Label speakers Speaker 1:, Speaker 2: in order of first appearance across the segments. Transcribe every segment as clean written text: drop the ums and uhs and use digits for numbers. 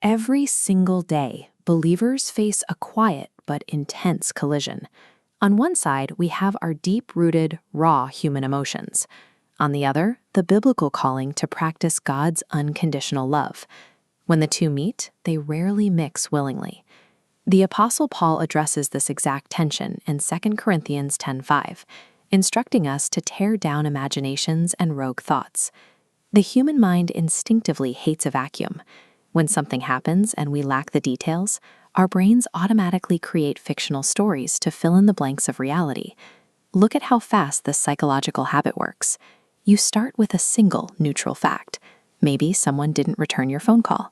Speaker 1: Every single day, believers face a quiet but intense collision. On one side, we have our deep-rooted, raw human emotions. On the other, the biblical calling to practice God's unconditional love. When the two meet, they rarely mix willingly. The Apostle Paul addresses this exact tension in 2 Corinthians 10:5, instructing us to tear down imaginations and rogue thoughts. The human mind instinctively hates a vacuum. When something happens and we lack the details, our brains automatically create fictional stories to fill in the blanks of reality. Look at how fast this psychological habit works. You start with a single neutral fact. Maybe someone didn't return your phone call.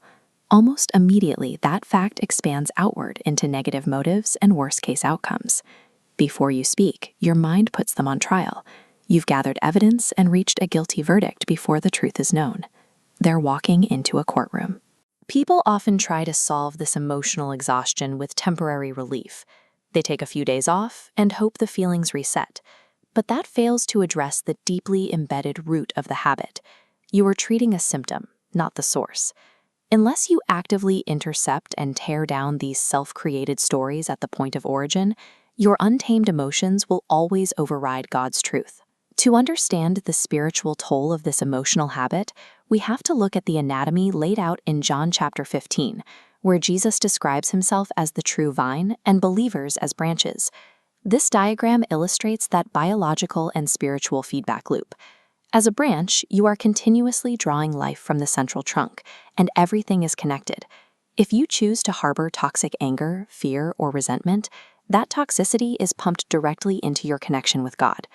Speaker 1: Almost immediately, that fact expands outward into negative motives and worst-case outcomes. Before you speak, your mind puts them on trial. You've gathered evidence and reached a guilty verdict before the truth is known. They're walking into a courtroom. People often try to solve this emotional exhaustion with temporary relief. They take a few days off and hope the feelings reset. But that fails to address the deeply embedded root of the habit. You are treating a symptom, not the source. Unless you actively intercept and tear down these self-created stories at the point of origin, your untamed emotions will always override God's truth. To understand the spiritual toll of this emotional habit, we have to look at the anatomy laid out in John chapter 15, where Jesus describes himself as the true vine and believers as branches. This diagram illustrates that biological and spiritual feedback loop. As a branch, you are continuously drawing life from the central trunk, and everything is connected. If you choose to harbor toxic anger, fear, or resentment, that toxicity is pumped directly into your connection with God.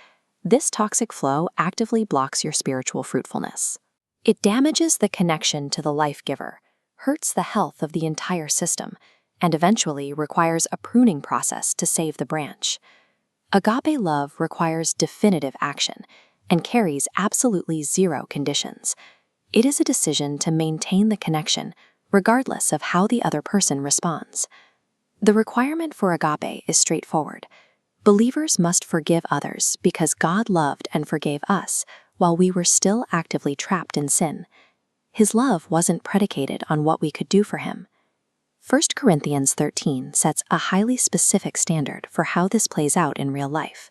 Speaker 1: This toxic flow actively blocks your spiritual fruitfulness. It damages the connection to the life giver, hurts the health of the entire system, and eventually requires a pruning process to save the branch. Agape love requires definitive action and carries absolutely zero conditions. It is a decision to maintain the connection regardless of how the other person responds. The requirement for agape is straightforward. Believers must forgive others because God loved and forgave us while we were still actively trapped in sin. His love wasn't predicated on what we could do for him. 1 Corinthians 13 sets a highly specific standard for how this plays out in real life.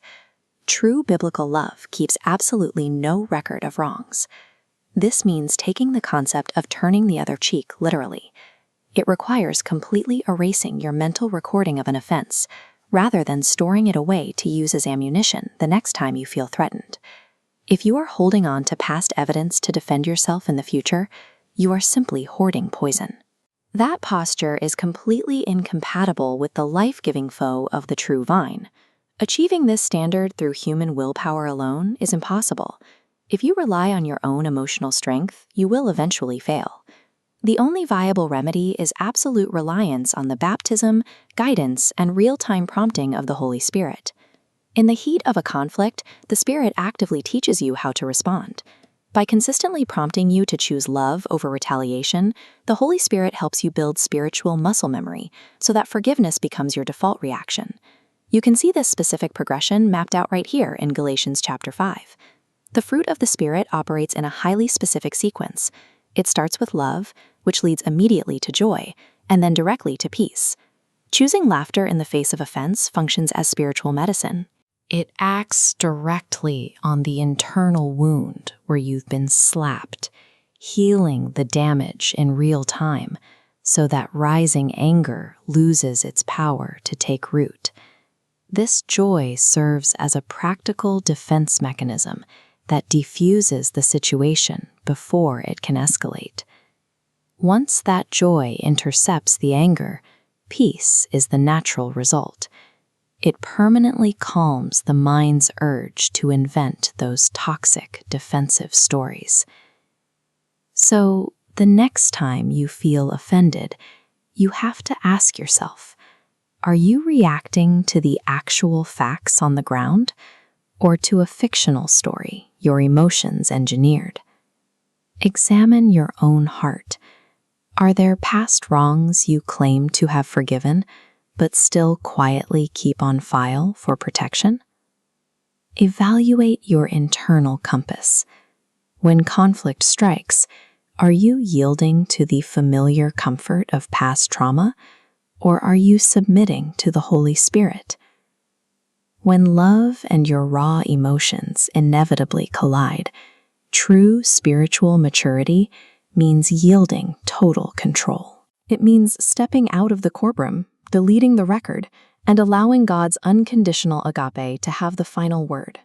Speaker 1: True biblical love keeps absolutely no record of wrongs. This means taking the concept of turning the other cheek literally. It requires completely erasing your mental recording of an offense, rather than storing it away to use as ammunition the next time you feel threatened. If you are holding on to past evidence to defend yourself in the future, you are simply hoarding poison. That posture is completely incompatible with the life-giving foe of the true vine. Achieving this standard through human willpower alone is impossible. If you rely on your own emotional strength, you will eventually fail. The only viable remedy is absolute reliance on the baptism, guidance, and real-time prompting of the Holy Spirit. In the heat of a conflict, the Spirit actively teaches you how to respond. By consistently prompting you to choose love over retaliation, the Holy Spirit helps you build spiritual muscle memory so that forgiveness becomes your default reaction. You can see this specific progression mapped out right here in Galatians chapter 5. The fruit of the Spirit operates in a highly specific sequence. It starts with love, which leads immediately to joy, and then directly to peace. Choosing laughter in the face of offense functions as spiritual medicine. It acts directly on the internal wound where you've been slapped, healing the damage in real time so that rising anger loses its power to take root. This joy serves as a practical defense mechanism that diffuses the situation before it can escalate. Once that joy intercepts the anger, peace is the natural result. It permanently calms the mind's urge to invent those toxic defensive stories. So, the next time you feel offended, you have to ask yourself, are you reacting to the actual facts on the ground or to a fictional story your emotions engineered? Examine your own heart. Are there past wrongs you claim to have forgiven, but still quietly keep on file for protection? Evaluate your internal compass. When conflict strikes, Are you yielding to the familiar comfort of past trauma, or are you submitting to the Holy Spirit? When love and your raw emotions inevitably collide, true spiritual maturity means yielding total control. It means stepping out of the courtroom, deleting the record, and allowing God's unconditional agape to have the final word.